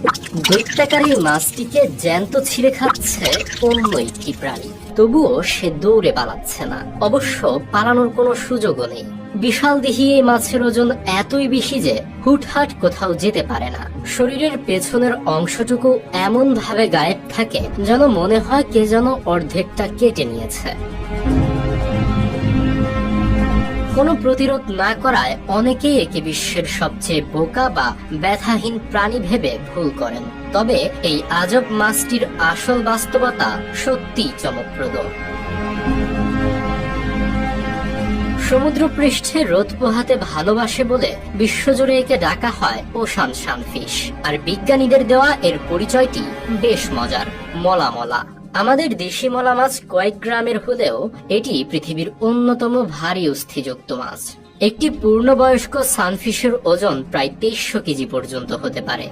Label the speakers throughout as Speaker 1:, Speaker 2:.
Speaker 1: দৈত্যাকার এই মাছটিকে জ্যান্ত ছিঁড়ে খাচ্ছে অন্য একটি প্রাণী, তবুও সে দৌড়ে পালাচ্ছে না। অবশ্য পালানোর কোনো সুযোগও নেই। বিশাল দেহি এই মাছের ওজন এতই বেশি যে হুটহাট কোথাও যেতে পারে না। শরীরের পেছনের অংশটুকু এমন ভাবে গায়েব থাকে যেন মনে হয় কে যেন অর্ধেকটা কেটে নিয়েছে। কোনো প্রতিরোধ না করায় অনেকেই একে বিশ্বের সবচেয়ে বোকা বা ব্যথাহীন প্রাণী ভেবে ভুল করেন। তবে এই আজব মাছটির আসল বাস্তবতা সত্যিই চমকপ্রদ। সমুদ্র পৃষ্ঠে রোদ পোহাতে ভালোবাসে বলে বিশ্বজুড়ে একে ডাকা হয় ওশান সানফিশ। আর বিজ্ঞানীদের দেওয়া এর পরিচয়টি বেশ মজার, মলা মলা। আমাদের দেশি মলা মাছ কয়েক গ্রামের হলেও এটি পৃথিবীর অন্যতম ভারী অস্থিযুক্ত মাছ। একটি পূর্ণবয়স্ক সানফিশের ওজন প্রায় 2300 কেজি পর্যন্ত হতে পারে।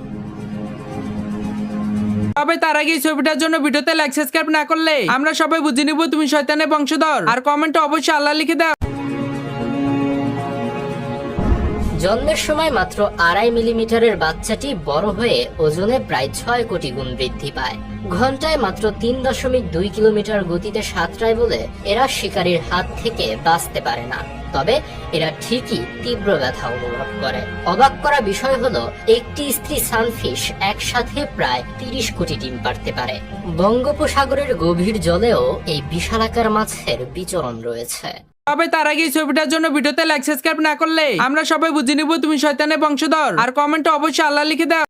Speaker 2: তবে তার আগে ছবিটার জন্য ভিডিওতে লাইক সাবস্ক্রাইব না করলে আমরা সবাই বুঝে নিব তুমি শয়তানের বংশধর। আর কমেন্টে অবশ্যই আল্লাহ লিখে দাও।
Speaker 1: জন্মের সময় মাত্র 2.5 মিলিমিটারের বাচ্চাটি বড় হয়ে ওজনে প্রায় 6 কোটি গুণ বৃদ্ধি পায়। ঘন্টায় মাত্র 3.2 কিলোমিটার গতিতে সাঁতরায় বলে এরা শিকারীর হাত থেকে বাঁচতে পারে না। তবে এরা ঠিকই তীব্র ব্যথা অনুভব করে। অবাক করা বিষয় হলো একটি স্ত্রী সানফিশ একসাথে প্রায় 30 কোটি ডিম পাড়তে পারে। বঙ্গোপসাগরের গভীর জলেও এই বিশালাকার মাছের বিচরণ রয়েছে।
Speaker 2: তবে তার আগে ছবিটার জন্য ভিডিওতে লাইক সাবস্ক্রাইব না করলে আমরা সবাই বুঝে নিব তুমি শয়তানের বংশধর। আর কমেন্টে অবশ্যই আল্লাহ লিখে দাও।